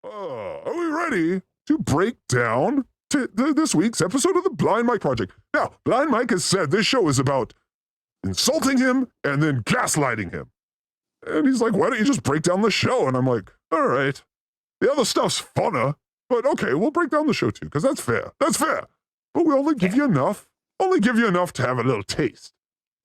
Are we ready to break down this week's episode of the Blind Mike Project? Now, Blind Mike has said this show is about insulting him and then gaslighting him. And he's like, why don't you just break down the show? And I'm like, all right. The other stuff's funner, but okay, we'll break down the show too, because that's fair. That's fair. But we only give you enough to have a little taste.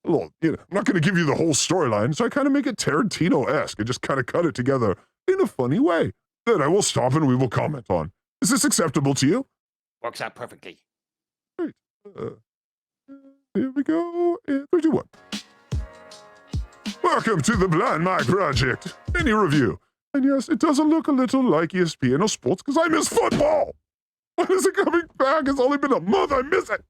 A little, I'm not going to give you the whole storyline, so I kind of make it Tarantino-esque and just kind of cut it together in a funny way that I will stop and we will comment on. Is this acceptable to you? Works out perfectly. Great. Here we go. 3, 2, 1. Welcome to the Blind Mike Project. Any review. And yes, it doesn't look a little like ESPN or sports because I miss football. When is it coming back? It's only been a month. I miss it.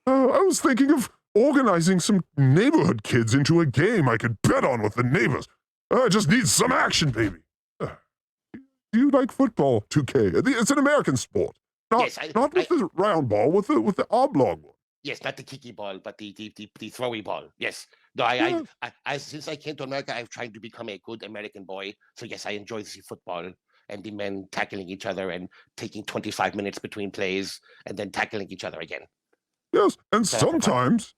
I was thinking of organizing some neighborhood kids into a game I could bet on with the neighbors. I just need some action, baby. Do you like football, 2K? It's an American sport. Not with the round ball, with the oblong one. Yes, not the kicky ball, but the throwy ball. Yes. No, I since I came to America, I've tried to become a good American boy. So yes, I enjoy the football and the men tackling each other and taking 25 minutes between plays and then tackling each other again. Yes, and sometimes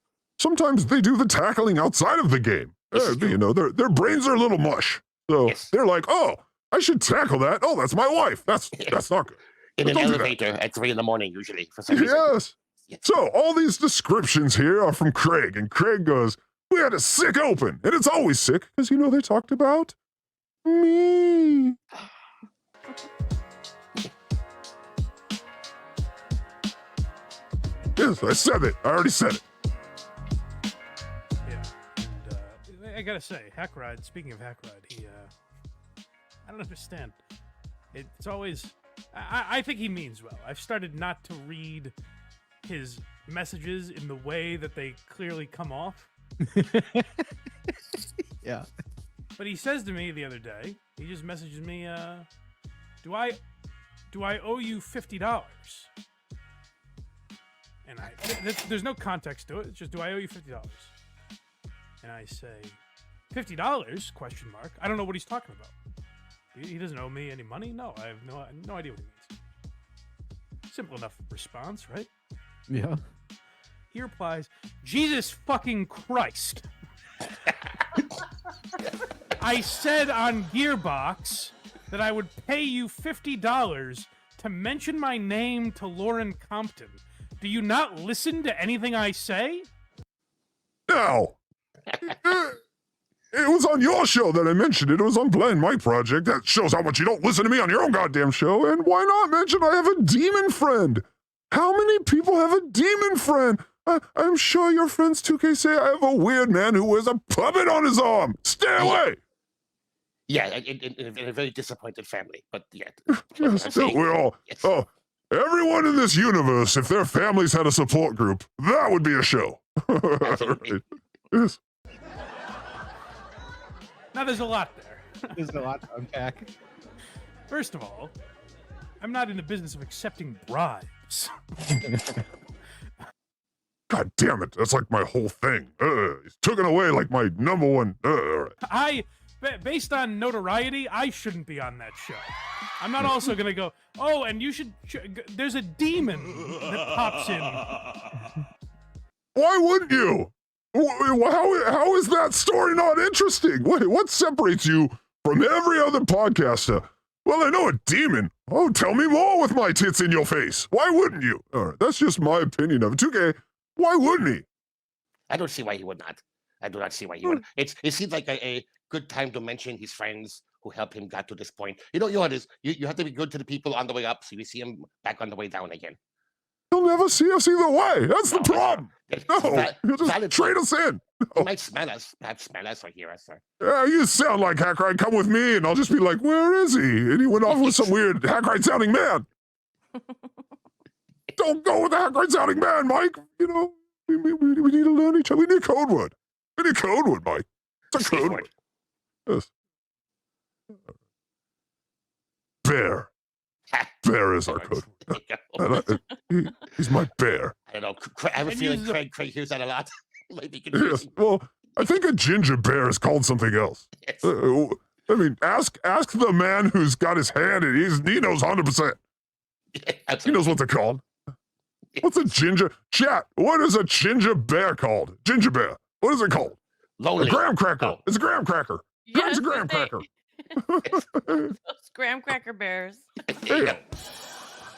they do the tackling outside of the game. Their brains are a little mush. So they're like, oh, I should tackle that. Oh, that's my wife. That's not good. In an elevator at 3 a.m, usually, for some reason. Yes. So all these descriptions here are from Craig, and Craig goes, we had a sick open, and it's always sick, because, they talked about me. Yes, I said it. I already said it. Yeah, and I gotta say, Hackride, speaking of Hackride, I don't understand. It's always, I think he means well. I've started not to read his messages in the way that they clearly come off. Yeah. But he says to me the other day, he just messages me, do I owe you $50? And there's no context to it. It's just, do I owe you $50? And I say, $50? Question mark. I don't know what he's talking about. He doesn't owe me any money? No, I have no idea what he means. Simple enough response, right? Yeah. He replies, Jesus fucking Christ. I said on Gearbox that I would pay you $50 to mention my name to Lauren Compton. Do you not listen to anything I say? No. It was on your show that I mentioned it. It was on Blind Mike Project. That shows how much you don't listen to me on your own goddamn show. And why not mention I have a demon friend? How many people have a demon friend? I'm sure your friends 2K say I have a weird man who wears a puppet on his arm. Stay away. Yeah, in a very disappointed family, but yeah. We're all. Yes. Oh, everyone in this universe, if their families had a support group, that would be a show. Right. Yes. Now, there's a lot there. There's a lot to unpack. First of all, I'm not in the business of accepting bribes. God damn it, that's like my whole thing. He's taken away like my number one. Based on notoriety, I shouldn't be on that show. I'm not also going to go, oh, and you should, there's a demon that pops in. Why wouldn't you? How is that story not interesting? What separates you from every other podcaster? Well, I know a demon. Oh, tell me more with my tits in your face. Why wouldn't you? All right, that's just my opinion of it. 2K, why wouldn't he? I don't see why he would not. I do not see why he would. It seems like a good time to mention his friends who helped him get to this point. You know what it is? You have to be good to the people on the way up, so you see him back on the way down again. He'll never see us either way. That's the problem. No, he'll just trade us in. He might smell us, perhaps smell us or hear us. Yeah, you sound like Hackride. Come with me, and I'll just be like, where is he? And he went off with some weird Hackride-sounding man. Don't go with the Hackride-sounding man, Mike. We need to learn each other. We need code word. We need code word, Mike. It's a code word. Yes. Bear. Bear is our code. He's my bear. I don't know. I have a feeling Craig hears that a lot. It might be confusing. Yes. Well, I think a ginger bear is called something else. Yes. I mean, ask the man who's got his hand in. He knows 100%. He knows what they're called. What's a ginger? Chat. What is a ginger bear called? Ginger bear. What is it called? Lonely. A graham cracker. Oh. It's a graham cracker. Grab's a graham they- cracker. Those graham cracker bears. There you go.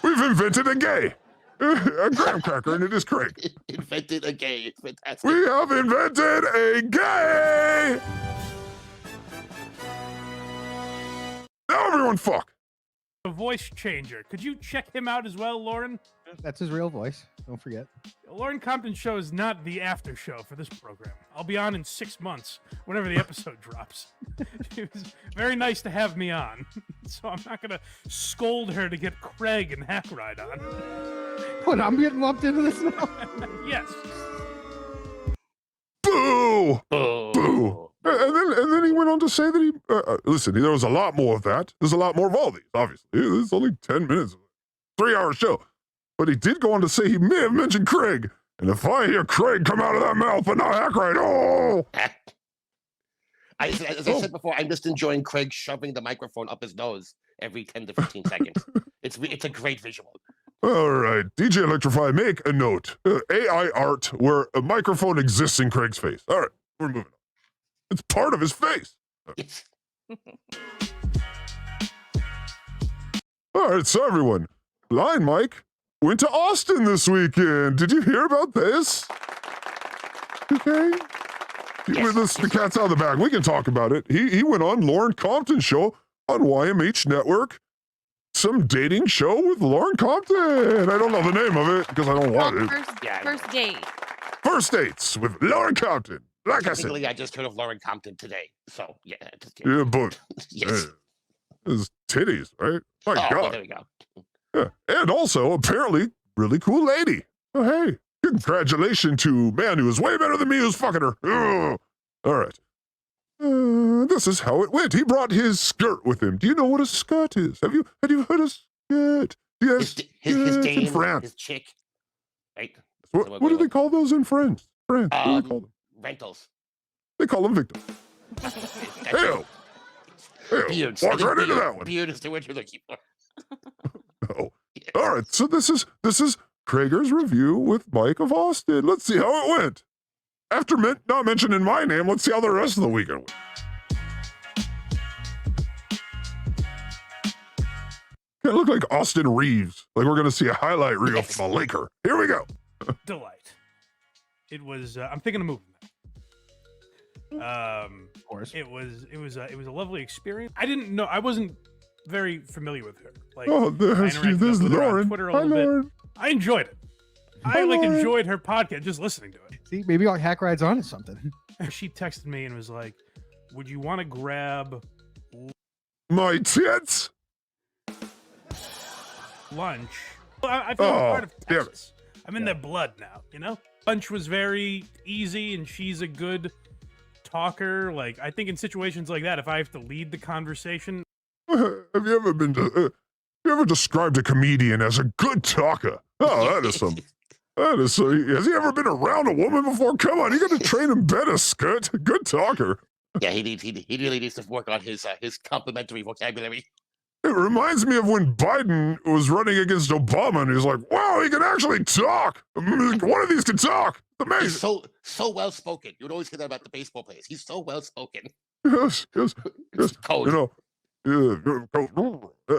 We've invented a gay. A graham cracker, and it is Craig. Invented a gay. Fantastic. We have invented a gay. Now everyone fuck. A voice changer. Could you check him out as well, Lauren? That's his real voice. Don't forget. Lauren Compton Show is not the after show for this program. I'll be on in 6 months, whenever the episode drops. It was very nice to have me on, so I'm not gonna scold her to get Craig and Hackride on. What? I'm getting lumped into this now. Yes. Boo! Oh. Boo! And then he went on to say that he listen. There was a lot more of that. There's a lot more of all these. Obviously, it's only 10 minutes, 3-hour show. But he did go on to say he may have mentioned Craig. And if I hear Craig come out of that mouth, but not Hackride, oh! As I said before, I'm just enjoying Craig shoving the microphone up his nose every 10 to 15 seconds. It's a great visual. All right, DJ Electrify, make a note. AI art where a microphone exists in Craig's face. All right, we're moving on. It's part of his face. Yes. All right, so everyone, Blind Mike went to Austin this weekend. Did you hear about this? Okay. Yes. The cat's out of the bag. We can talk about it. He went on Lauren Compton show on YMH Network. Some dating show with Lauren Compton. I don't know the name of it because I don't want it. First date. First dates with Lauren Compton. Like I said. Technically, I just heard of Lauren Compton today. So, yeah. Just kidding. Yeah, but Yes. his titties, right? My Oh, well, God. there we go. Yeah. And also, apparently, really cool lady. Oh, hey, congratulations to man who is way better than me who's fucking her. Ugh. All right. This is how it went. He brought his skirt with him. Do you know what a skirt is? Have you heard of skirt? Yes. His in dame, France. his chick. Right? What do they call those in France? France. What do they call them? Rentals. They call them victims. Ew. Ew. Beards. Walk right into that one. Beard is the word you're looking for. Oh. All right, so this is Krager's review with Mike of Austin. Let's see how it went. After not mentioning my name, let's see how the rest of the weekend went. It looked like Austin Reeves. Like we're going to see a highlight reel from a Laker. Here we go. Delight. It was. I'm thinking of moving. Of course. It was a lovely experience. I didn't know. I wasn't very familiar with her. Like, Oh, I there's interacted with her on Lauren. Twitter a Hi, little bit. Lauren. I enjoyed it. Hi, I Lauren. enjoyed her podcast, just listening to it. See, maybe our Hackride's on to something. She texted me and was like, "Would you want to grab My tits? lunch?" Well, I feel I'm part of damn it. Texas. I'm in their blood now, you know? Lunch was very easy, and she's a good talker. Like, I think in situations like that, if I have to lead the conversation, Have you ever described a comedian as a good talker? Oh, that is some. Has he ever been around a woman before? Come on, you got to train him better, Skirt. Good talker. Yeah, he really needs to work on his complimentary vocabulary. It reminds me of when Biden was running against Obama, and he's like, "Wow, he can actually talk. One of these can talk. Amazing." He's so well spoken. You'd always hear that about the baseball players. He's so well spoken. Yes. Code. You know,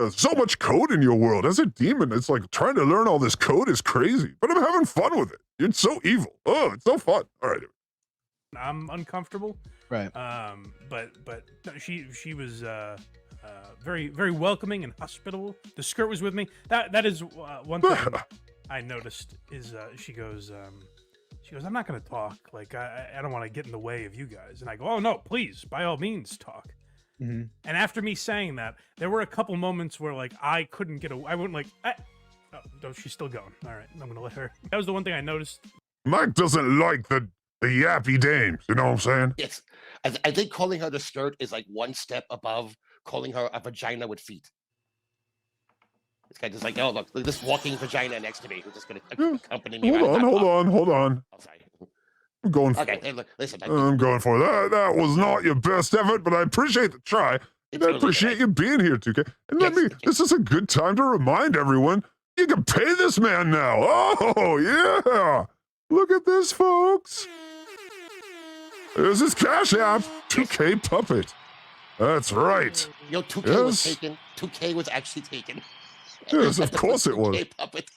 so much code in your world. As a demon, it's like trying to learn all this code is crazy, but I'm having fun with it. It's so evil. Oh, it's so fun. All right. I'm uncomfortable. Right. But she was very, very welcoming and hospitable. The skirt was with me. That is one thing I noticed is she goes, "I'm not going to talk. Like, I don't want to get in the way of you guys." And I go, "Oh, no, please, by all means, talk." Mm-hmm. And after me saying that, there were a couple moments where, like, I couldn't get away. I went like, oh, no, she's still going. All right, I'm going to let her. That was the one thing I noticed. Mike doesn't like the yappy dames. You know what I'm saying? Yes. I think calling her the skirt is like one step above calling her a vagina with feet. It's kind of just like, oh, look this walking vagina next to me who's just going to accompany me. Hold on. Oh, sorry. I'm going for Okay, it. hey, look, listen. I'm going for that. That was not your best effort, but I appreciate the try. It's I really appreciate good. you being here, 2K. And Yes, thank you. this is a good time to remind everyone you can pay this man now. Oh, yeah. Look at this, folks. There's his Cash App, 2K Puppet. That's right. Yo, 2K was Yes. taken. 2K was actually taken. Yes, of course it was. 2K puppet.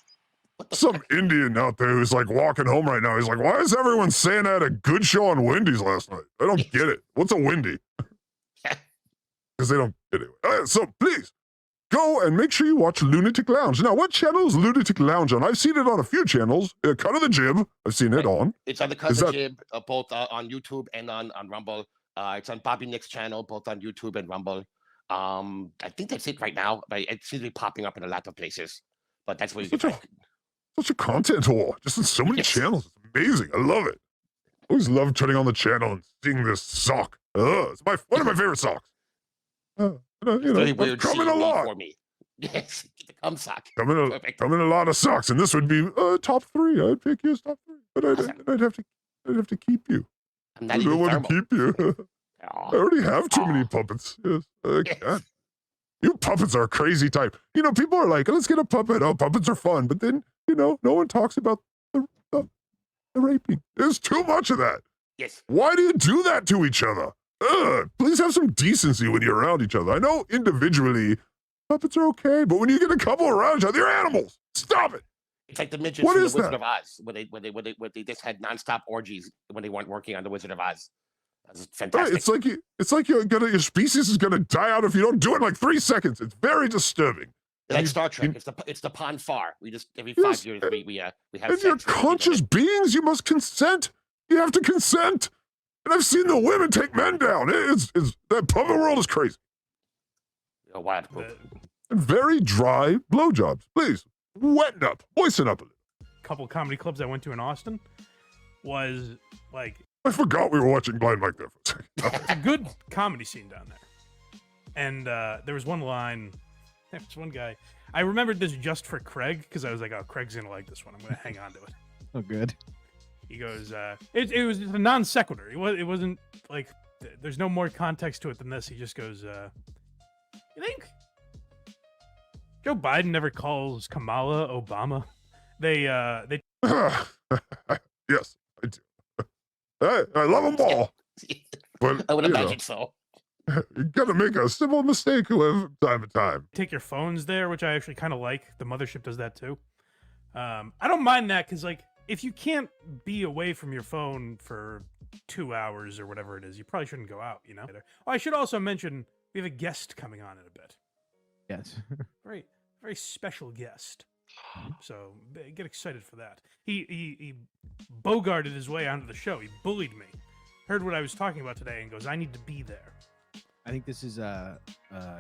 What the Some fuck? Indian out there who's like walking home right now. He's like, why is everyone saying I had a good show on Wendy's last night? I don't get it. What's a Wendy? Because they don't get it. So please, go and make sure you watch Lunatic Lounge. Now, what channel is Lunatic Lounge on? I've seen it on a few channels. Cut of the Jib, I've seen it on. It's on the Is Cousin that- Jib, both on YouTube and on Rumble. It's on Bobby Nick's channel, both on YouTube and Rumble. I think that's it right now. But it seems to be popping up in a lot of places. But that's where you Such can a- Such a content whore. Just in so many Yes. channels. It's amazing. I love it. Always love turning on the channel and seeing this sock. It's one of my favorite socks. really I'm weird coming a CME lot. for me. Yes, get the cum sock. Perfect. Coming a lot of socks, and this would be top 3. I'd pick you as top 3, but I'd have to keep you. I'm I not don't even want thermal. to keep you. I Aw. already have too many Aw. puppets. Yes, I Yes. can't. You puppets are a crazy type. People are like, let's get a puppet. Oh, puppets are fun. But then, no one talks about the raping. There's too much of that. Yes. Why do you do that to each other? Please have some decency when you're around each other. I know individually, puppets are okay, but when you get a couple around each other, you're animals. Stop it. It's like the midgets What from the is Wizard that? of Oz, where they just had nonstop orgies when they weren't working on the Wizard of Oz. That's Right, fantastic. it's like your species is gonna die out if you don't do it in like 3 seconds. It's very disturbing. Like you- Star Trek, you- it's the pond far. We just every Yes, 5 years we have And sex you're with the people conscious that- beings. You must consent. You have to consent. And I've seen the women take men down. It's that puppet world is crazy. a wild group. And very dry blowjobs. Please, moisten up a little. Couple comedy clubs I went to in Austin was like I forgot we were watching Blind Mike there for a second. it's a good comedy scene down there. And there was one line. There was one guy. I remembered this just for Craig because I was like, "Oh, Craig's gonna like this one. I'm gonna hang on to it." Oh, good. He goes, "It was a non sequitur. It wasn't like there's no more context to it than this." He just goes, "You think Joe Biden never calls Kamala Obama?" They Yes, I do. I love them all. But, I would you know, imagine so. you gotta make a simple mistake from time to time. take your phones there, which I actually kind of like. The mothership does that too. I don't mind that because, like, if you can't be away from your phone for 2 hours or whatever it is, you probably shouldn't go out, Oh, I should also mention we have a guest coming on in a bit. Yes. Very, very special guest. So get excited for that. He bogarted his way onto the show. He bullied me. Heard what I was talking about today and goes, "I need to be there." I think this is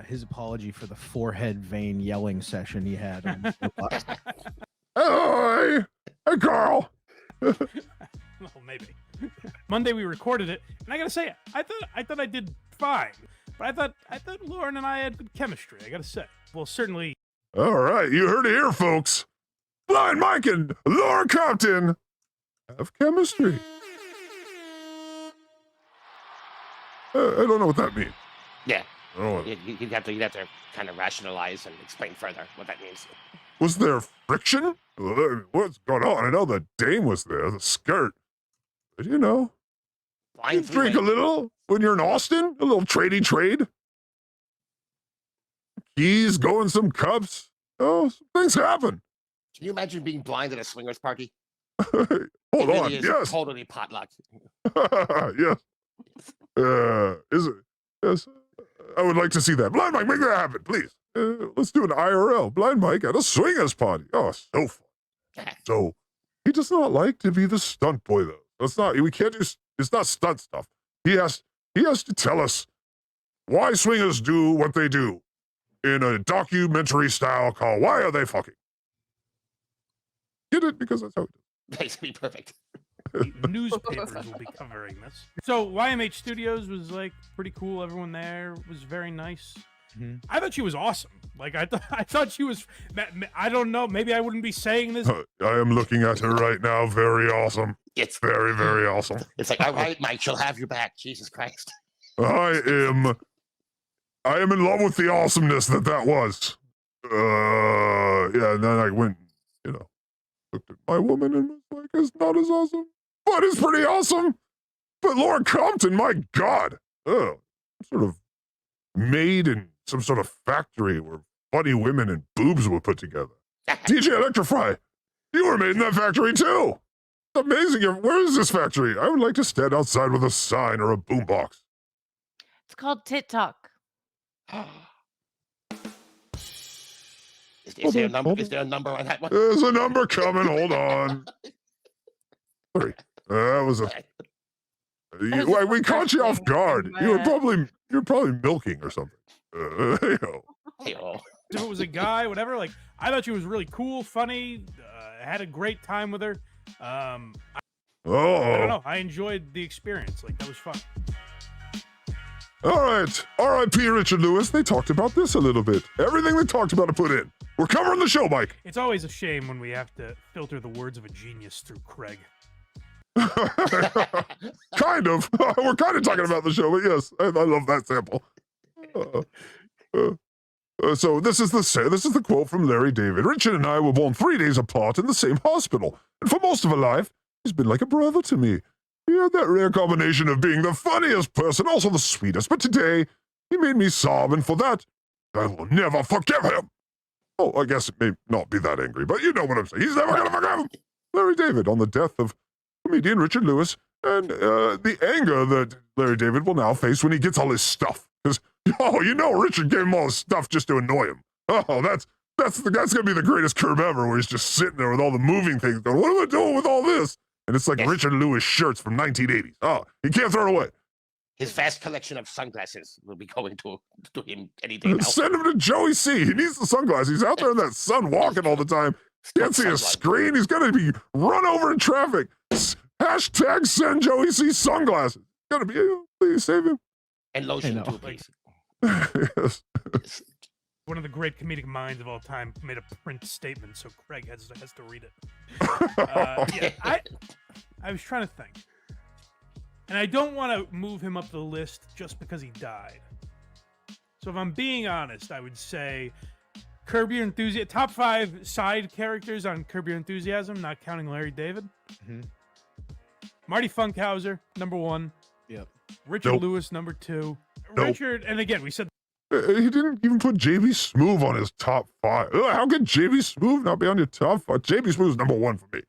his apology for the forehead vein yelling session he had. On Hey, Carl. Well, maybe. Monday we recorded it, and I gotta say, I thought I did fine, but I thought Lauren and I had good chemistry. I gotta say, well, certainly. All right, you heard it here, folks. Blind Mike and Laura Compton have chemistry. I don't know what that means. Yeah, Oh, you'd have to kind of rationalize and explain further what that means. was there friction? What's going on? I know the dame was there, the skirt. But you Blind drink a freeway. little when you're in Austin, a little tradey trade. Keys, going some cups. Oh, some things happen. Can you imagine being blind at a swingers party? Hold It on, really is yes. totally potluck. Yes. Is it? Yes. I would like to see that. Blind Mike, make that happen, please. Let's do an IRL. Blind Mike at a swingers party. Oh, so fun. So, he does not like to be the stunt boy, though. That's not. We can't just. It's not stunt stuff. He has to tell us why swingers do what they do in a documentary style called "Why Are They Fucking?" Get it? Because that's how it is. That's be perfect. Newspapers will be covering this. So YMH Studios was like pretty cool. Everyone there was very nice. Mhm. I thought she was awesome. Like I thought she was. I don't know. Maybe I wouldn't be saying this. I am looking at her right now. Very awesome. It's Very, very awesome. it's like, all right, Mike, she'll have your back. Jesus Christ. I am I am in love with the awesomeness that was. Yeah, and then I went, looked at my woman and was like, it's not as awesome, but it's pretty awesome. But Laura Compton, my God, sort of made in some sort of factory where funny women and boobs were put together. DJ Electrify, you were made in that factory too. It's amazing. Where is this factory? I would like to stand outside with a sign or a boombox. It's called Tit Talk. Is there a number? Is there a number on that one? There's a number coming. Hold on. Sorry, that was a. We caught you off guard. You're probably milking or something. Hey-o. If it was a guy, whatever, like I thought she was really cool, funny, had a great time with her. I don't know. I enjoyed the experience. Like that was fun. All right. R.I.P. Richard Lewis. They talked about this a little bit. Everything they talked about to put in. We're covering the show, Mike. It's always a shame when we have to filter the words of a genius through Craig. Kind of. We're kind of talking about the show, but yes, I love that sample. So this is the quote from Larry David. Richard and I were born 3 days apart in the same hospital, and for most of our life, he's been like a brother to me. He had that rare combination of being the funniest person, also the sweetest, but today, he made me sob, and for that, I will never forgive him. Oh, I guess it may not be that angry, but you know what I'm saying. He's never gonna forgive him. Larry David on the death of comedian Richard Lewis, and the anger that Larry David will now face when he gets all his stuff. Because, Richard gave him all his stuff just to annoy him. Oh, that's gonna be the greatest curb ever, where he's just sitting there with all the moving things going, what am I doing with all this? And it's like Richard Lewis shirts from 1980s. Oh, he can't throw it away. His vast collection of sunglasses will be going to him any day now. Send him to Joey C. He needs the sunglasses. He's out there in that sun walking all the time. Can't see a screen. He's going to be run over in traffic. Hashtag send Joey C. sunglasses. Gotta be, please save him. And lotion too, please. Yes. One of the great comedic minds of all time made a print statement, so Craig has to read it. I was trying to think. And I don't want to move him up the list just because he died. So if I'm being honest, I would say Curb Your Enthusiasm, top 5 side characters on Curb Your Enthusiasm, not counting Larry David. Mm-hmm. Marty Funkhauser, number 1. Yep. Richard Lewis, number 2. Richard, and again, we said he didn't even put JB Smoove on his top 5. How can JB Smoove not be on your top 5? JB Smoove's number 1 for me.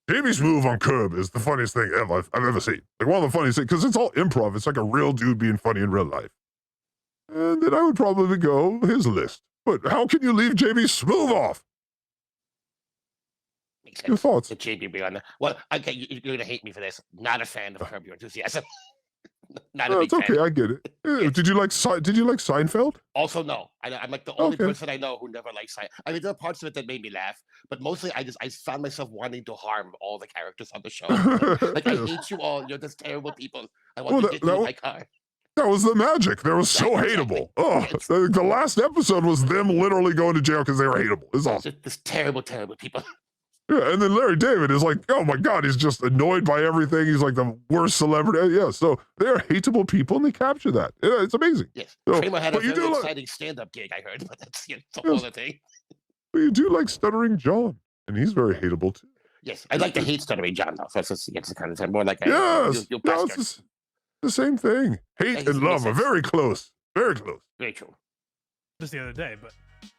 JB Smoove on Curb is the funniest thing I've ever seen. Like one of the funniest things, because it's all improv. It's like a real dude being funny in real life. And then I would probably go his list. But how can you leave JB Smoove off? Makes sense. Your thoughts? The JB be on there. Well, okay, you're going to hate me for this. Not a fan of Curb Your Enthusiasm. Not a big it's okay, fan. I get it. Did you like Seinfeld? Also, no. I'm like the only person I know who never liked Seinfeld. I mean, there are parts of it that made me laugh, but mostly I found myself wanting to harm all the characters on the show. Like I hate you all. You're just terrible people. I want to get you in my car. That was the magic. They were so hateable. Oh, the last episode was them literally going to jail because they were hateable. It's awesome. Just terrible, terrible people. Yeah, and then Larry David is like, oh my God, he's just annoyed by everything. He's like the worst celebrity. Yeah, so they're hateable people, and they capture that. Yeah, it's amazing. Yes, so, Kramer had a very exciting stand-up gig, I heard, but that's the whole other thing. But you do like Stuttering John, and he's very hateable too. Yes, I like to hate Stuttering John, though. So it's kind of more like it's the same thing. Hate and love are very close. Very close. Very true. Just the other day, but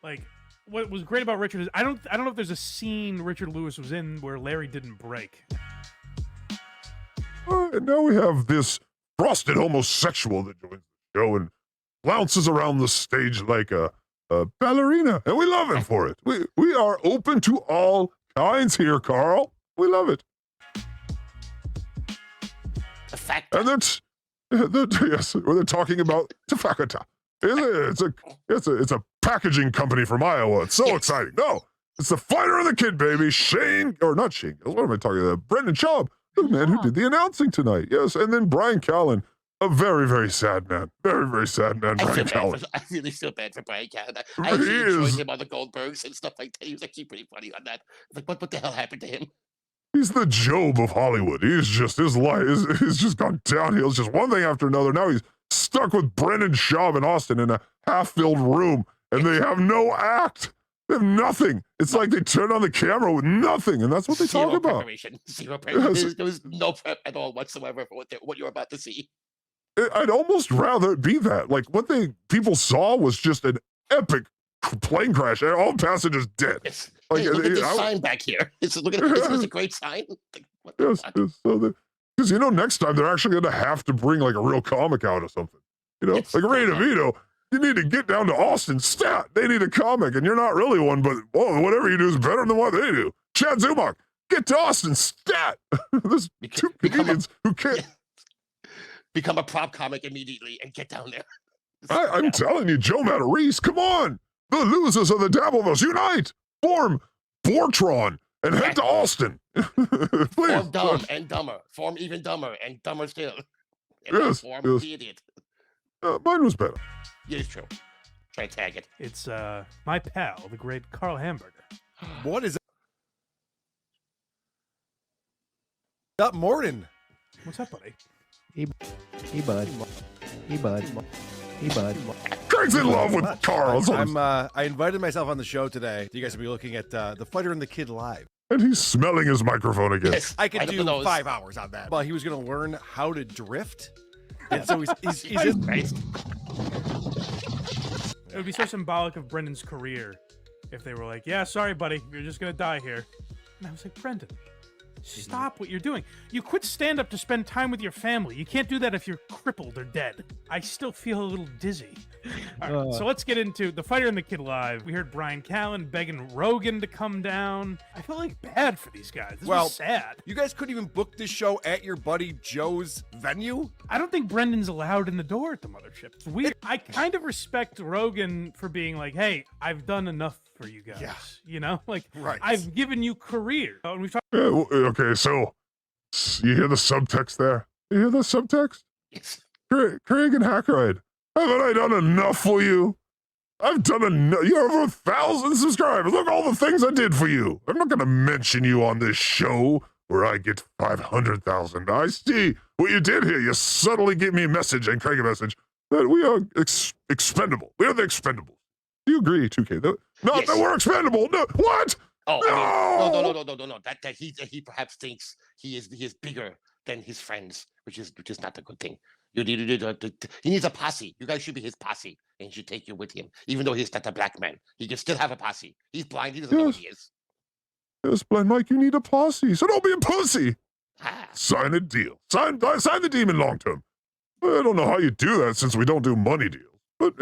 like what was great about Richard is I don't know if there's a scene Richard Lewis was in where Larry didn't break. And now we have this frosted homosexual that joins the show and flounces around the stage like a ballerina, and we love him for it. We are open to all kinds here, Carl. We love it. And that's yes, they're talking about Tafakata. It's a packaging company from Iowa. It's so exciting. No, it's the fighter and the kid, baby. Not Shane. What am I talking about? Brendan Schaub, the man who did the announcing tonight. Yes, and then Brian Callen, a very, very sad man. Very, very sad man, Brian Callen. I really feel bad for Brian Callen. I actually enjoyed him on the Goldbergs and stuff like that. He was actually pretty funny on that. Like, what the hell happened to him? He's the Job of Hollywood. He's just, his life is just gone downhill. It's just one thing after another. Now he's stuck with Brendan Schaub and Austin in a half-filled room, and they have no act. They have nothing. It's like they turn on the camera with nothing, and that's what they talk about. Preparation. Zero preparation. There was no prep at all whatsoever for what you're about to see. I'd almost rather it be that. Like, what people saw was just an epic plane crash, and all passengers dead. Yes. Like, Hey, look at this sign back here. Look at this is a great sign. Like, what the Yes, fuck? yes. So because next time they're actually going to have to bring like a real comic out or something. Yes. Like Ray DeVito, you need to get down to Austin. Stat, they need a comic, and you're not really one, but whatever you do is better than what they do. Chad Zumach, get to Austin. Stat. There's two comedians who can't. Become a prop comic immediately and get down there. I'm telling you, Joe Matarese, come on. The losers of the Dabbleverse, unite, form Fortron, and head to Austin. Please. Form dumb and dumber. Form even dumber and dumber still. And then form the idiot. Mine was better. Yeah, it's true. Try to tag it. It's my pal, the great Carl Hamburger. What is up, Morton? What's up, buddy? Hey, bud. Hey, bud. Hey, bud. Craig's in love with Carl. I invited myself on the show today. You guys will be looking at The Fighter and the Kid live. And he's smelling his microphone again. Yes, I could right up do the nose. 5 hours on that. Well, he was going to learn how to drift. And so he's in, Christ. It would be so symbolic of Brendan's career if they were like, yeah, sorry, buddy, you're just going to die here. And I was like, Brendan, stop what you're doing. You quit stand-up to spend time with your family. You can't do that if you're crippled or dead. I still feel a little dizzy. All right, so let's get into The Fighter and the Kid live. We heard Brian Callen begging Rogan to come down. I feel like bad for these guys. This was sad. You guys couldn't even book this show at your buddy Joe's venue? I don't think Brendan's allowed in the door at the mothership. It's weird. I kind of respect Rogan for being like, hey, I've done enough for you guys. Yeah. You know? Like, Right. I've given you career. And we've talked Okay, so you hear the subtext there? You hear the subtext? Yes. Craig and Hackride, haven't I done enough for you? I've done enough. You have over 1,000 subscribers. Look all the things I did for you. I'm not going to mention you on this show where I get 500,000. I see what you did here. You subtly gave me a message and Craig a message that we are expendable. We are the expendables. Do you agree, 2K? Not that we're expendable. No, what? Oh, No! no. That he perhaps thinks he is bigger than his friends, which is not a good thing. He needs a posse. You guys should be his posse, and he should take you with him. Even though he's not a black man, he can still have a posse. He's blind. He doesn't know what he is. Yes, Blind Mike, you need a posse, so don't be a pussy. Ah, Sign a deal. Sign the demon long term. I don't know how you do that since we don't do money deals. But,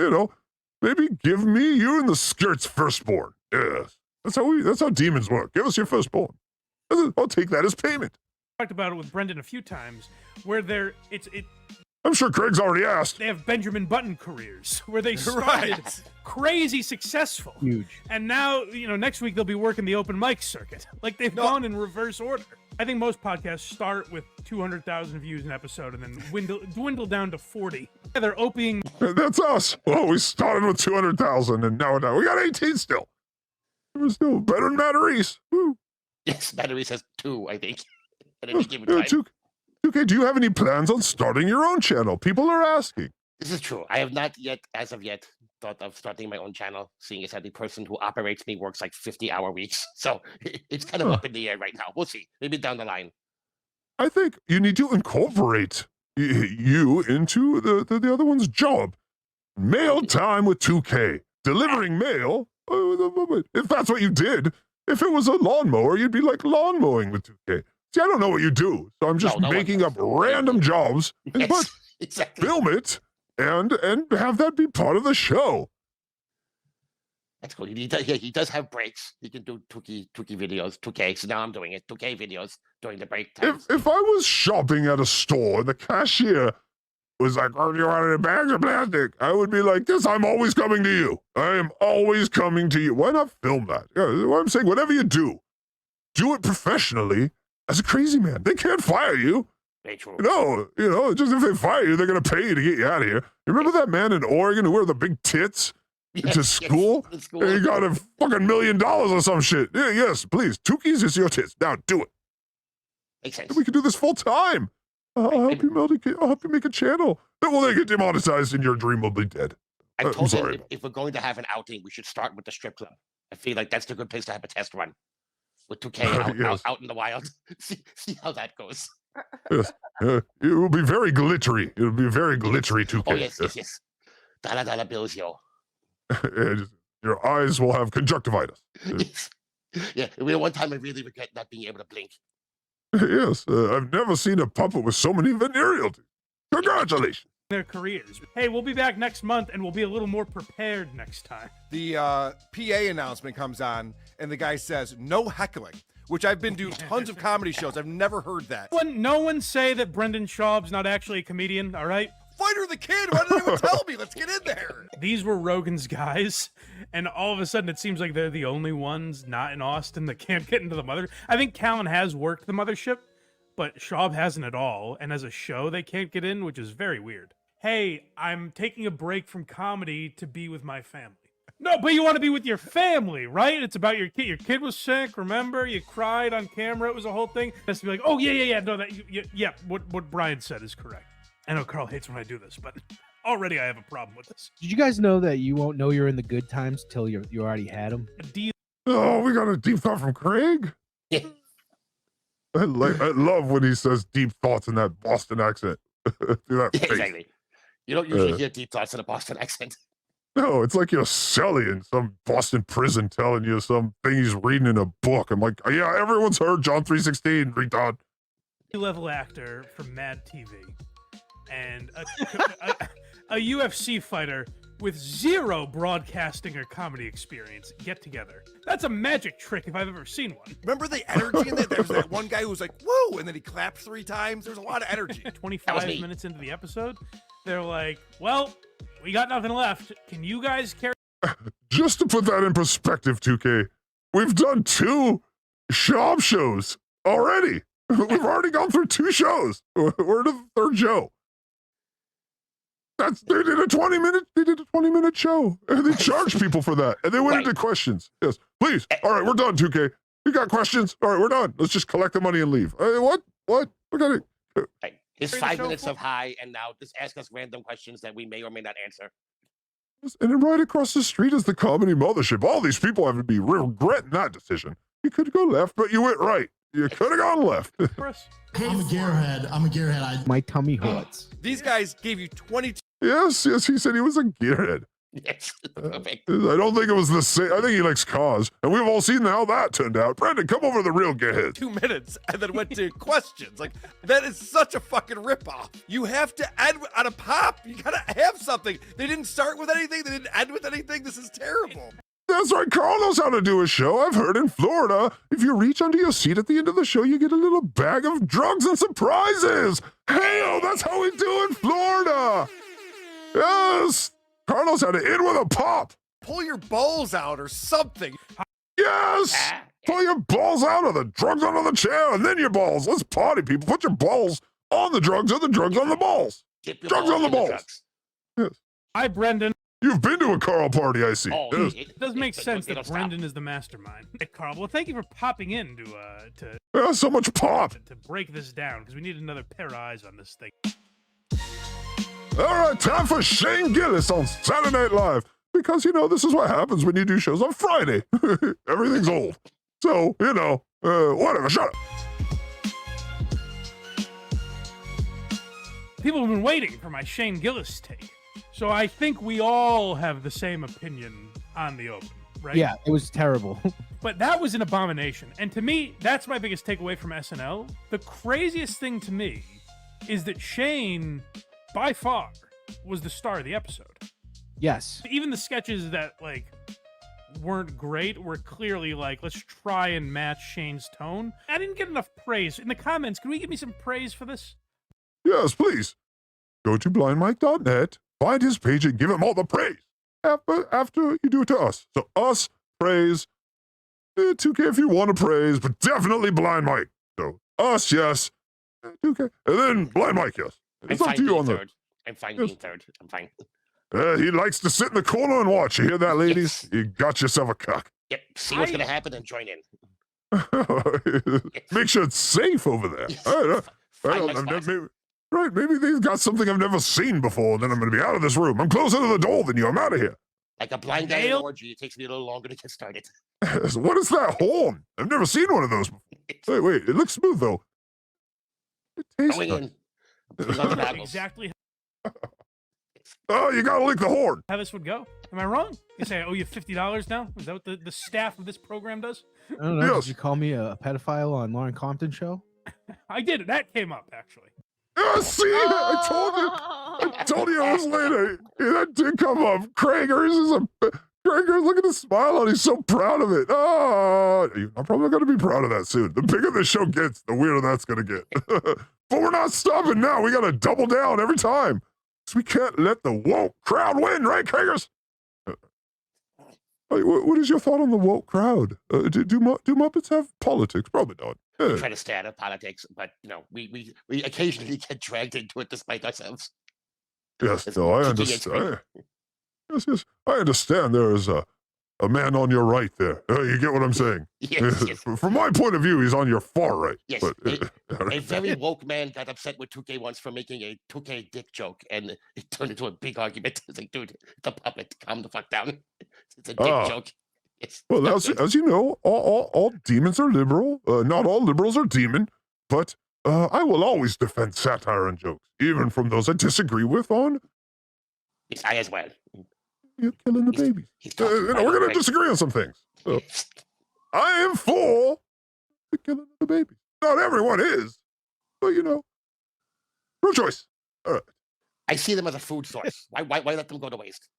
maybe give me you and the Skirts firstborn. Yes. That's how demons work. Give us your firstborn. I'll take that as payment. talked about it with Brendan a few times, where I'm sure Craig's already asked. they have Benjamin Button careers where they started Right. crazy successful. Huge. And now, next week they'll be working the open mic circuit. Like they've gone in reverse order. I think most podcasts start with 200,000 views an episode and then dwindle down to 40. Yeah, they're opening. That's us. Well, we started with 200,000 and now we got 18 still. We're still better than Matarese. Woo. yes, Battery says 2, I think. At any given time. 2K, do you have any plans on starting your own channel? People are asking. This is true. I have not yet, as of yet, thought of starting my own channel, seeing as how the person who operates me works like 50-hour weeks. So it's kind of up in the air right now. We'll see. Maybe down the line. I think you need to incorporate you into the other one's job. Mail time with 2K. Delivering mail. If that's what you did. If it was a lawnmower, you'd be like lawn mowing with 2K. See, I don't know what you do, so I'm just No, making up random jobs, Yes, but exactly. film it and have that be part of the show. That's cool. He does have breaks. He can do 2K videos, 2K. So now I'm doing it. 2K videos during the break times. If I was shopping at a store and the cashier was like, "Oh, do you want any bags of plastic?" I would be like, "Yes, I'm always coming to you. I am always coming to you." Why not film that? Yeah, what I'm saying, whatever you do it professionally as a crazy man. They can't fire you. Very true. Just if they fire you, they're going to pay you to get you out of here. You remember that man in Oregon who wore the big tits into school? Yes, in school. And he got a fucking $1 million or some shit. Yeah, yes, please. Tukey's is your tits. Now do it. Makes sense. We can do this full time. I'll help you make a channel. Then will they get demonetized and your dream will be dead. I I'm told him sorry. if we're going to have an outing, we should start with the strip club. I feel like that's the good place to have a test run with 2K Yes. out in the wild. see how that goes. Yes. It will be very glittery. It will be very glittery 2K. Oh yes. Dollar bills, yo. And your eyes will have conjunctivitis. Yes. Yeah, one time I really regret not being able to blink. Yes, I've never seen a puppet with so many venereal teeth. Congratulations. Their careers. Hey, we'll be back next month, and we'll be a little more prepared next time. The PA announcement comes on, and the guy says, "No heckling," which I've been to tons of comedy shows. I've never heard that. No one say that Brendan Schaub's not actually a comedian, all right? Fighter the Kid, why didn't anyone tell me? Let's get in there. These were Rogan's guys, and all of a sudden it seems like they're the only ones not in Austin that can't get into the mother. I think Callan has worked the mothership, but Schaub hasn't at all, and as a show they can't get in, which is very weird. Hey, I'm taking a break from comedy to be with my family. No, but you want to be with your family, right? It's about your kid. Your kid was sick, remember? You cried on camera. It was a whole thing. It has to be like, oh, yeah. No, what Brian said is correct. I know Carl hates when I do this, but already I have a problem with this. Did you guys know that you won't know you're in the good times till you already had them? Oh, we got a deep thought from Craig. Yeah. I love when he says deep thoughts in that Boston accent. Do that face. Exactly. You don't usually hear deep thoughts in a Boston accent. No, it's like you're Sully in some Boston prison telling you some thing he's reading in a book. I'm like, yeah, everyone's heard John 3:16, retard. Level actor from Mad TV and a UFC fighter with zero broadcasting or comedy experience get together. That's a magic trick if I've ever seen one. Remember the energy in there? There was that one guy who was like, woo, and then he clapped 3 times. There's a lot of energy. 25 minutes into the episode, they're like, well, we got nothing left. Can you guys carry? Just to put that in perspective, 2K, we've done 2 Schaub shows already. We've already gone through 2 shows. We're to the 3rd show. They did a 20-minute show, and they charged people for that, and they went into questions. Yes, please. All right, we're done. 2K, you got questions? All right, we're done. Let's just collect the money and leave. What? We got it. Right. His 5 minutes of high, and now just ask us random questions that we may or may not answer. And then right across the street is the comedy mothership. All these people have to be regretting that decision. You could go left, but you went right. You could have gone left. Chris? I'm a gearhead. My tummy hurts. These guys gave you 22. Yes, he said he was a gearhead. Yes. Perfect. I don't think it was the same. I think he likes cars, and we've all seen how that turned out. Brendan, come over to the real gearhead. 2 minutes and then went to questions. Like, that is such a fucking ripoff. You have to end on a pop. You gotta have something. They didn't start with anything. They didn't end with anything. This is terrible. That's right, Carl knows how to do a show. I've heard in Florida, if you reach under your seat at the end of the show, you get a little bag of drugs and surprises. Hey, that's how we do in Florida. Yes, Carlos had to end with a pop. Pull your balls out or something. Yes, pull your balls out of the drugs onto the chair and then your balls. Let's party, people. Put your balls on the drugs and the drugs on the balls. Drugs on the balls. Yes. Hi, Brendan. You've been to a Carl party, I see. Oh, Yes. It does make sense it'll that stop. Brendan is the mastermind. Hey, Carl, well, thank you for popping in So much pop. to break this down, because we need another pair of eyes on this thing. All right, time for Shane Gillis on Saturday Night Live. Because, this is what happens when you do shows on Friday. Everything's old. So, whatever, shut up. People have been waiting for my Shane Gillis take. So I think we all have the same opinion on the Open, right? Yeah, it was terrible. But that was an abomination. And to me, that's my biggest takeaway from SNL. The craziest thing to me is that Shane, by far, was the star of the episode. Yes. Even the sketches that, weren't great were clearly let's try and match Shane's tone. I didn't get enough praise. In the comments, can we give me some praise for this? Yes, please. Go to blindmike.net, find his page, and give him all the praise. After you do it to us. So us, praise. 2K if you want to praise, but definitely Blind Mike. So us, yes. 2K. And then Blind Mike, yes. It's up to you on that. I'm fine being third. I'm fine. He likes to sit in the corner and watch. You hear that, ladies? Yes. You got yourself a cock. Yep. See what's going to happen and join in. Make sure it's safe over there. Yes. I Find my don't, spot. Right, maybe they've got something I've never seen before, and then I'm going to be out of this room. I'm closer to the door than you. I'm out of here. Like a blind guy in an Nail- orgy, it takes me a little longer to get started. What is that horn? I've never seen one of those before. Wait, it looks smooth, though. It tastes Going nice. in. Put on the goggles. Exactly Oh, you got to lick the horn. how this would go. Am I wrong? You say I owe you $50 now? Is that what the staff of this program does? I don't know. Yes. Did you call me a pedophile on Lauren Compton show? I did. That came up, actually. See, I told you. I told you it was later. Yeah, that did come up. Kragers is a... Kragers, look at the smile on. He's so proud of it. Oh, I'm probably going to be proud of that soon. The bigger the show gets, the weirder that's going to get. But we're not stopping now. We got to double down every time. So we can't let the woke crowd win, right, Kragers? What is your thought on the woke crowd? Do Muppets have politics? Probably not. We try to stay out of politics, but we occasionally get dragged into it despite ourselves. Yes, It's no, I PG-13. understand. Yes, I understand there is a man on your right there. You get what I'm saying? Yes, yes. From my point of view, he's on your far right. Yes, But, A very woke man got upset with 2K once for making a 2K dick joke, and it turned into a big argument. It's like, dude, it's a puppet. Calm the fuck down. It's a dick Ah. joke. Yes. well, as you know, all demons are liberal. Not all liberals are demon, but I will always defend satire and jokes, even from those I disagree with on Yes, I as well. you killing the babies. He's talking We're right going to away. disagree on some things. So, Yes. I am for the killing of the babies. Not everyone is, but pro choice. All right. I see them as a food source. Why let them go to waste?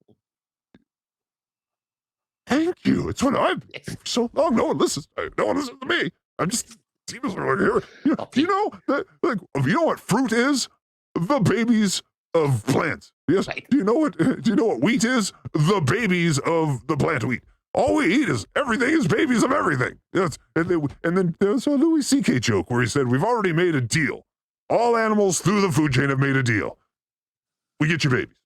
Thank you. It's what I've been Yes. for so long. No one listens. No one listens to me. I'm just demons are here. Do you know that? Like, you know what fruit is? The babies of plants. Yes. Right. Do you know what? Do you know what wheat is? The babies of the plant wheat. All we eat is everything is babies of everything. Yes. And then there's a Louis C.K. joke where he said, "We've already made a deal. All animals through the food chain have made a deal. We get your babies.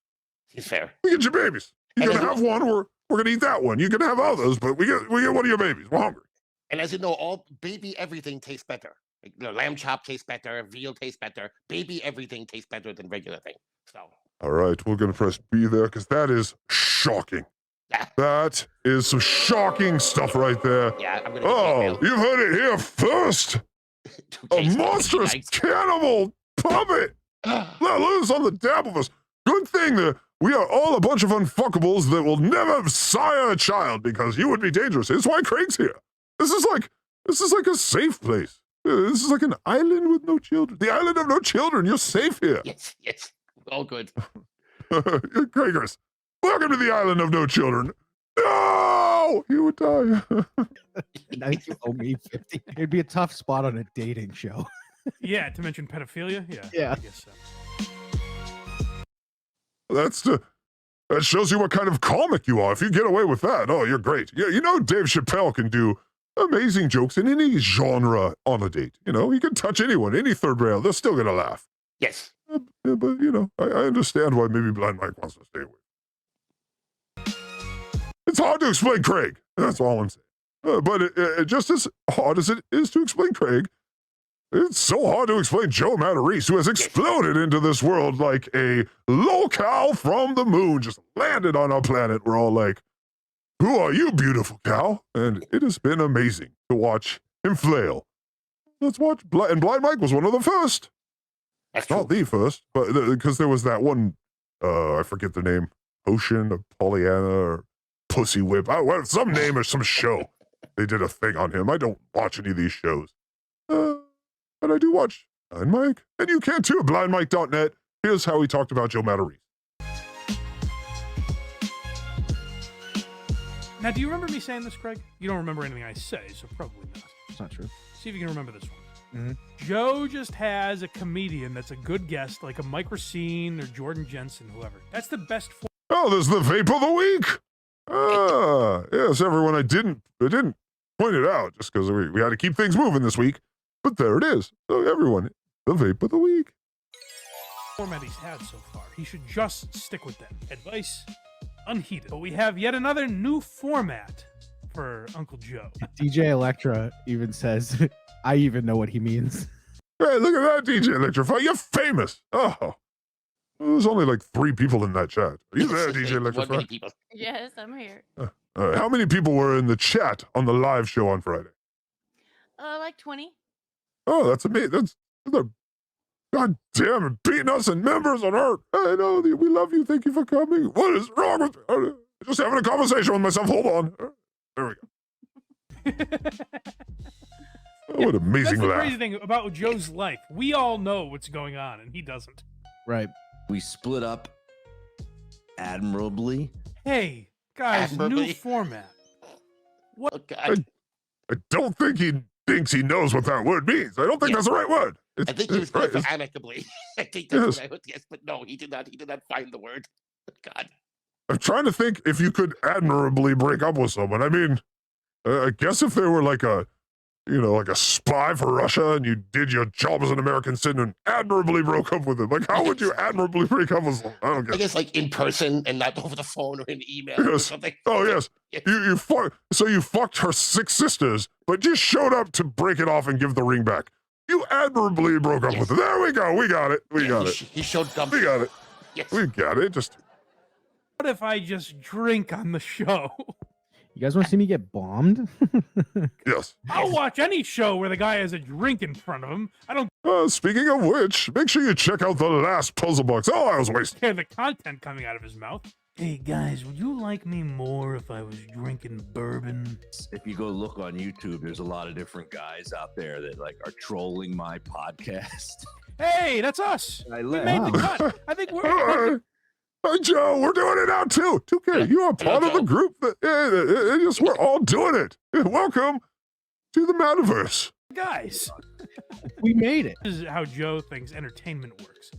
He's fair. We get your babies. You're And gonna as have one. We're gonna eat that one. You can have others, but we get one of your babies. We're hungry." And as you know, all baby everything tastes better. Like, lamb chop tastes better, veal tastes better. Baby everything tastes better than regular thing. So All right, we're gonna press B there because that is shocking. yeah, That is some shocking stuff right there. yeah, I'm gonna. Oh, you've heard it here first. A monstrous cannibal puppet let loose on the dap of us. Good thing that we are all a bunch of unfuckables that will never sire a child because you would be dangerous. It's why Craig's here. This is like a safe place. This is like an island with no children. The island of no children. You're safe here. Yes, yes, all good. Craigers, welcome to the island of no children. No, you would die. Now you owe me 50. It'd be a tough spot on a dating show. Yeah, to mention pedophilia. Yeah. Yeah. I guess so. That shows you what kind of comic you are. If you get away with that, oh, you're great. Yeah, Dave Chappelle can do amazing jokes in any genre on a date. He can touch anyone, any third rail. They're still gonna laugh. Yes, Yeah, but I understand why maybe Blind Mike wants to stay away. It's hard to explain Craig. That's all I'm saying. But just as hard as it is to explain Craig, it's so hard to explain Joe Matarese, who has exploded into this world like a locale from the moon, just landed on our planet. We're all like, "Who are you, beautiful cow?" And it has been amazing to watch him flail. Let's watch. And Blind Mike was one of the first. that's true. Not the first, but because there was that one, I forget the name, Ocean or Pollyanna or Pussy Whip, some name or some show. They did a thing on him. I don't watch any of these shows. But I do watch Blind Mike. And you can too, blindmike.net. Here's how he talked about Joe Matarese. Now, do you remember me saying this, Craig? You don't remember anything I say, so probably not. It's not true. See if you can remember this one. Mhm. Joe just has a comedian that's a good guest, like a Mike Racine or Jordan Jensen, whoever. That's the best form. Oh, there's the vape of the week. Yes, everyone. I didn't point it out just because we had to keep things moving this week. But there it is. So everyone, the vape of the week. Format he's had so far. He should just stick with them. Advice unheeded. But we have yet another new format for Uncle Joe. DJ Electra even says, I even know what he means. Hey, look at that, DJ Electrify. You're famous. Oh, there's only like 3 people in that chat. Are you there, DJ One Electrify? many people. Yes, I'm here. How many people were in the chat on the live show on Friday? Like 20. Oh, that's amazing. That's a God damn it, beating us and members on Earth. I know, we love you. Thank you for coming. What is wrong with just having a conversation with myself. Hold on. There we go. Oh, what amazing That's the laugh. crazy thing about Joe's life. We all know what's going on, and he doesn't. Right. We split up admirably. Hey, guys, new Admirably. format. Oh, God. I don't think he thinks he knows what that word means. I don't think Yeah. that's the right word. I think he was going for it's- amicably. I think that's Yes. what I would guess, but no, he did not. He did not find the word. God. I'm trying to think if you could admirably break up with someone. I mean, I guess if they were like a spy for Russia and you did your job as an American citizen and admirably broke up with them. Like, how would you admirably break up with someone? I don't I get it. guess like in person and not over the phone or in email or Yes. something. Oh, yes. Yes. You fucked her 6 sisters, but just showed up to break it off and give the ring back. You admirably broke up Yes. with her. There we go. We got it. We Yeah, got he, it. he showed We gumption. got it. Yes. We got it. Just What if I just drink on the show? You guys want to see me get bombed? yes. I'll watch any show where the guy has a drink in front of him. I don't Speaking of which, make sure you check out the last puzzle box. Oh, I was wasting. care the content coming out of his mouth. Hey guys, would you like me more if I was drinking bourbon? If you go look on YouTube, there's a lot of different guys out there that like are trolling my podcast. Hey, that's us. I We laugh. made the Wow. cut. I think we're. Hey, Joe, we're doing it now too. 2K, you are part of the Joe. group. Yes, we're all doing it. Welcome to the metaverse. Guys, We made it. this is how Joe thinks entertainment works.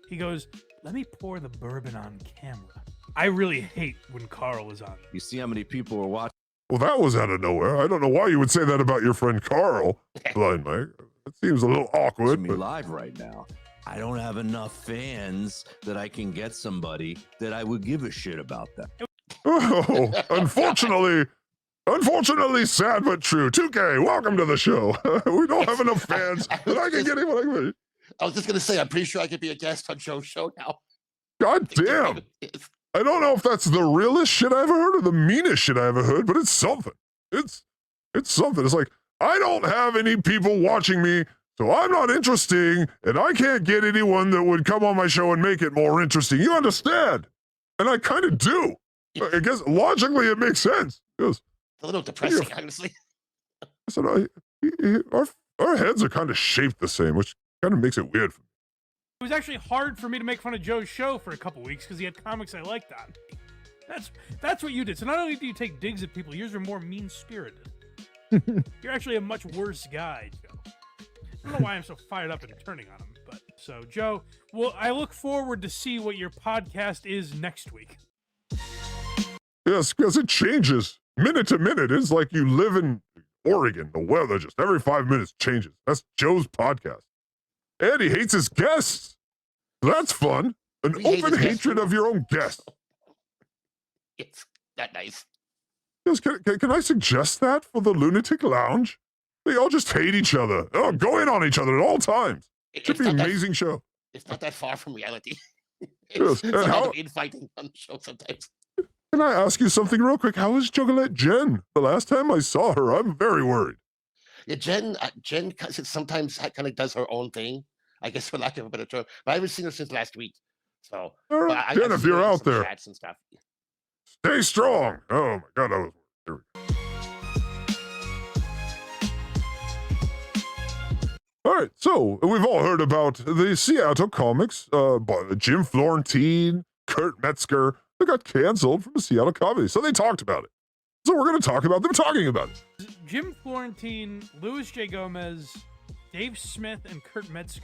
He goes, "Let me pour the bourbon on camera." I really hate when Carl is on. You see how many people are watching Well, that was out of nowhere. I don't know why you would say that about your friend Carl, Blind Mike. It seems a little awkward. me But live right now. I don't have enough fans that I can get somebody that I would give a shit about them. oh, unfortunately, sad but true. 2K, welcome to the show. We don't have enough fans that I can get anyone. I was just gonna say, I'm pretty sure I could be a guest on Joe's show now. God damn. Yes. I don't know if that's the realest shit I ever heard or the meanest shit I ever heard, but it's something. It's something. It's like, I don't have any people watching me, so I'm not interesting, and I can't get anyone that would come on my show and make it more interesting. You understand? And I kind of do. I guess logically it makes sense. Yes. It's a little depressing, honestly. I said, our heads are kind of shaped the same, which kind of makes it weird for me. It was actually hard for me to make fun of Joe's show for a couple weeks because he had comics I liked on. That's what you did. So not only do you take digs at people, yours are more mean-spirited. You're actually a much worse guy, Joe. I don't know why I'm so fired up and turning on him, but so Joe, well, I look forward to see what your podcast is next week. Yes, because it changes minute to minute. It's like you live in Oregon. The weather just every 5 minutes changes. That's Joe's podcast. And he hates his guests. That's fun. An We hate open his guests hatred too. of your own guests. It's not nice. Yes, can I suggest that for the Lunatic Lounge? They all just hate each other. Oh, go in on each other at all times. Should It's be an not that- amazing show. It's not that far from reality. Yes, It's and a lot how- of infighting on the show sometimes. Can I ask you something real quick? How is Juggalette Jen? The last time I saw her, I'm very worried. Yeah, Jen sometimes kind of does her own thing, I guess, for lack of a better term. But I haven't seen her since last week. So, All but right, I've Jen, if seen her you're in out some there, chats and stuff. stay strong. Oh my God, I was here we go. All right, so we've all heard about the Seattle comics by Jim Florentine, Kurt Metzger. They got canceled from the Seattle comedy, so they talked about it. So we're going to talk about them talking about it. Jim Florentine, Louis J. Gomez, Dave Smith, and Kurt Metzger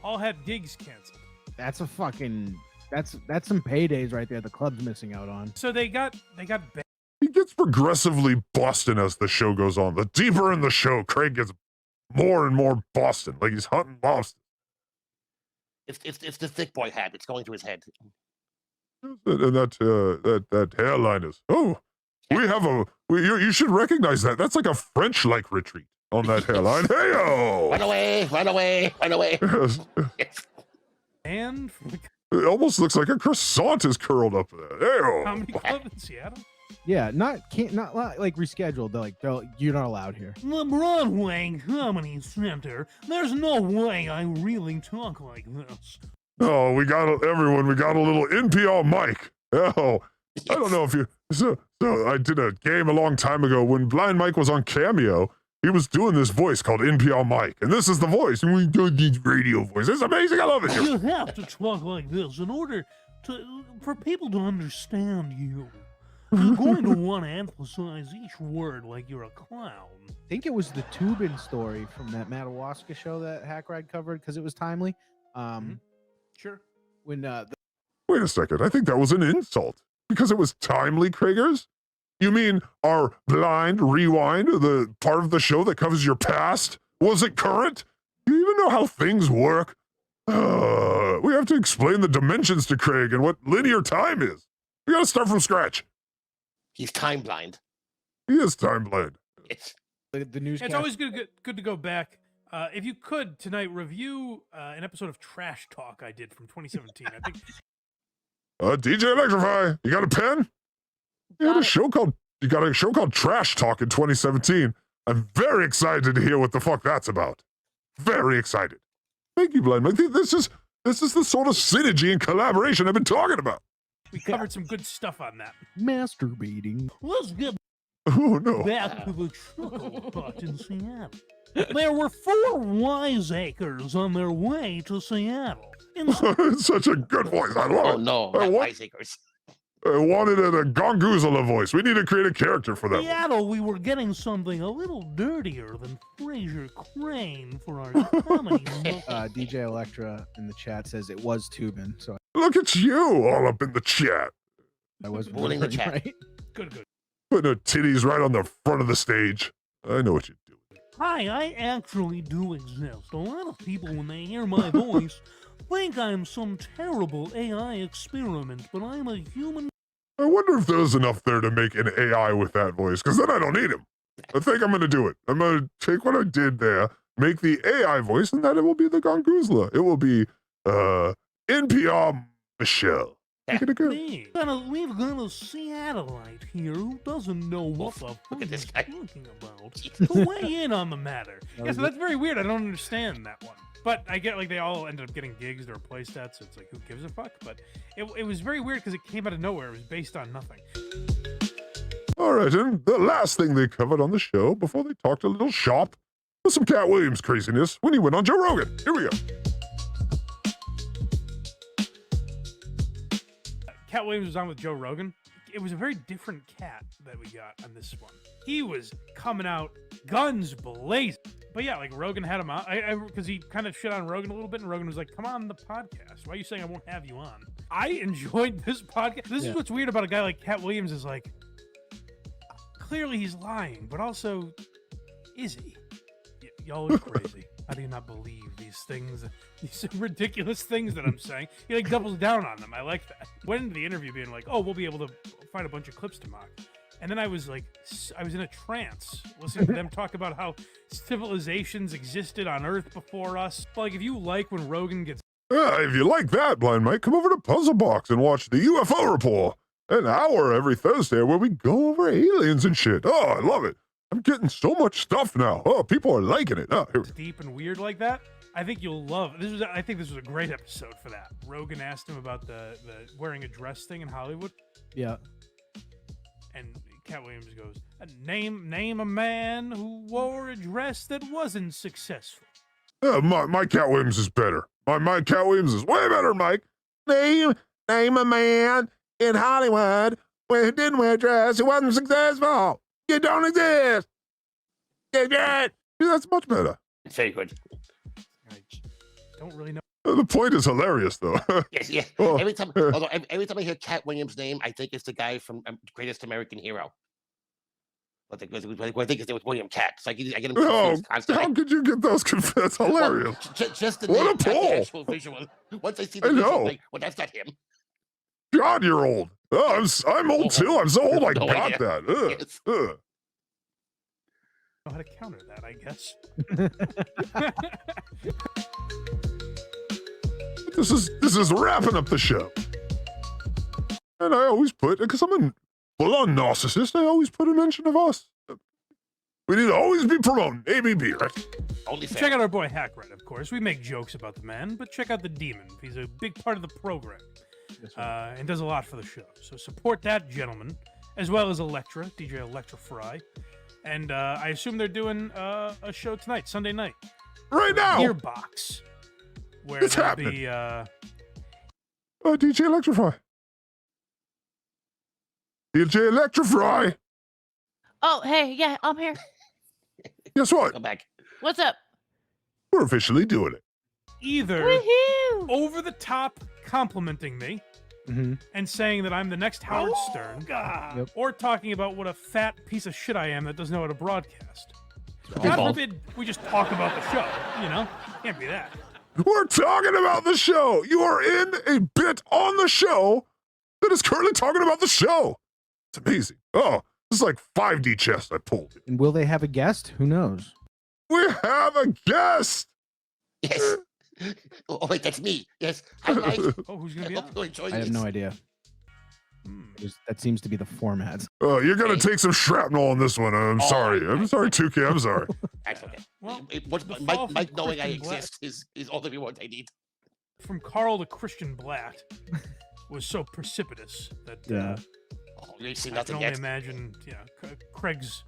all had gigs canceled. That's a fucking. That's some paydays right there. The club's missing out on. So they got banned. He gets progressively Boston as the show goes on. The deeper in the show, Craig gets more and more Boston, like he's hunting lobsters. It's the thick boy hat. It's going to his head. And that hairline is, oh, we have you should recognize that. That's like a French-like retreat. on that hairline. Hey-o! Run away, run away, run away. Yes. Yes. And It almost looks like a croissant is curled up there. Hey-o! comedy club in Seattle. Yeah, not like rescheduled. They're like, you're not allowed here. The Broadway Comedy Center. There's no way I really talk like this. Oh, we got a little NPR mic. Oh, I don't know if you. So I did a game a long time ago when Blind Mike was on Cameo. He was doing this voice called NPR Mike, and this is the voice. And we do these radio voices. It's amazing. I love it. You have to talk like this in order for people to understand you. You're going to want to emphasize each word like you're a clown. I think it was the Tubin story from that Madawaska show that Hackride covered because it was timely. Sure. When Wait a second. I think that was an insult because it was timely, Kragers. You mean our blind rewind, the part of the show that covers your past? Was it current? Do you even know how things work? We have to explain the dimensions to Craig and what linear time is. We gotta start from scratch. He's time blind. He is time blind. It's the newscast. It's always good to go back. If you could tonight review an episode of Trash Talk I did from 2017. I think DJ Electrify, you got a pen? You got a show called Trash Talk in 2017. I'm very excited to hear what the fuck that's about. Very excited. Thank you, Blind Mike. This is the sort of synergy and collaboration I've been talking about. we covered some good stuff on that. masturbating. Let's get Oh no. back to the Chuckle Hut in Seattle. There were 4 wiseacres on their way to Seattle. In It's such a good voice. I love oh it. no, I not want- wiseacres. I wanted it a Gongoozler voice. We need to create a character for that one. Seattle, we were getting something a little dirtier than Fraser Crane for our comedy. DJ Electra in the chat says it was Tubin, so Look at you all up in the chat. I was Bullying the wondering, chat. right? Good. Putting her titties right on the front of the stage. I know what you're doing. Hi, I actually do exist. A lot of people, when they hear my voice, think I'm some terrible AI experiment, but I'm a human. I wonder if there's enough there to make an AI with that voice, because then I don't need him. I think I'm going to do it. I'm going to take what I did there, make the AI voice, and then it will be the Gongoozler. It will be NPR Michelle. Make it a girl. Hey, we've got a Seattleite here who doesn't know what the Look fuck at this he's guy. talking about to weigh in on the matter. Yeah, so that's very weird. I don't understand that one. But I get like they all ended up getting gigs or play sets. So it's like who gives a fuck? But it was very weird because it came out of nowhere. It was based on nothing. All right, and the last thing they covered on the show before they talked a little shop was some Cat Williams craziness when he went on Joe Rogan. Here we go. Cat Williams was on with Joe Rogan. It was a very different Cat that we got on this one. He was coming out guns blazing. But yeah, like Rogan had him on because he kind of shit on Rogan a little bit, and Rogan was like, "Come on the podcast. Why are you saying I won't have you on?" I enjoyed this podcast. This is what's weird about a guy like Cat Williams is like, clearly he's lying, but also, is he? Y'all are crazy. How do you not believe these things, these ridiculous things that I'm saying? He like doubles down on them. I like that. Went into the interview being like, "Oh, we'll be able to find a bunch of clips to mock." And then I was like, I was in a trance listening to them talk about how civilizations existed on Earth before us. But like, if you like when Rogan gets If you like that, Blind Mike, come over to Puzzle Box and watch the UFO Report, an hour every Thursday where we go over aliens and shit. Oh, I love it. I'm getting so much stuff now. Oh, people are liking it. Oh, here we go. deep and weird like that, I think you'll love this. I think this was a great episode for that. Rogan asked him about the wearing a dress thing in Hollywood, Yeah. and Cat Williams goes, "Name a man who wore a dress that wasn't successful." My Cat Williams is better. My Cat Williams is way better, Mike. Name a man in Hollywood who didn't wear a dress who wasn't successful. You don't exist. Yeah, that's much better. Very good. I don't really know. The point is hilarious, though. Yes, yes. Oh, Every time I hear Cat Williams' name, I think it's the guy from Greatest American Hero. I think it was William Cat. So I get him Oh, confused constantly. how could you get those confused? That's hilarious. Just the What name, a not the pull. actual visual. Once I see the I visual, know. I'm like, well, that's not him. God, you're old. Oh, I'm old too. I'm so old I No got idea. that. Ugh. Yes. Ugh. know how to counter that, I guess. This is wrapping up the show. And I always put, because I'm a full-on narcissist, I always put a mention of us. We need to always be promoting ABB, right? Only fair. Check out our boy Hackride, of course. We make jokes about the man, but check out the demon. He's a big part of the program and does a lot for the show. So support that gentleman, as well as Electra, DJ Electra Fry. And I assume they're doing a show tonight, Sunday night. Right now! Gearbox. Where It's there'll happening. be... DJ Electrify. DJ Electrify. Oh, hey, yeah, I'm here. Guess what? Come back. What's up? We're officially doing it. either Woohoo! over the top complimenting me and saying that I'm the next Howard Stern, Yep. or talking about what a fat piece of shit I am that doesn't know how to broadcast. All God fault. forbid we just talk about the show, you know? Can't be that. We're talking about the show. You are in a bit on the show that is currently talking about the show. It's amazing. Oh, this is like 5D chess I pulled. And will they have a guest? Who knows? We have a guest. Yes. Oh, wait, that's me. Yes. Hi, Mike. Oh, who's going I to be hope on? you enjoy I have this. no idea. That seems to be the format. Oh, you're gonna Okay. take some shrapnel on this one. I'm Oh, sorry. I'm I- sorry, 2K. I'm sorry. That's okay. Well, What, the fall Mike, from Mike knowing I Christian Black. exist is all the reward I need. From Carl to Christian Blatt was so precipitous that Yeah. Oh, you've seen I can nothing only yet. imagine, Craig's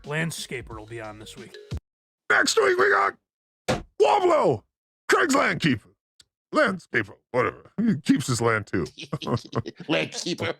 landscaper will be on this week. Next week we got Woblo, Craig's landkeeper, landscaper, whatever. He keeps his land too. Landkeeper.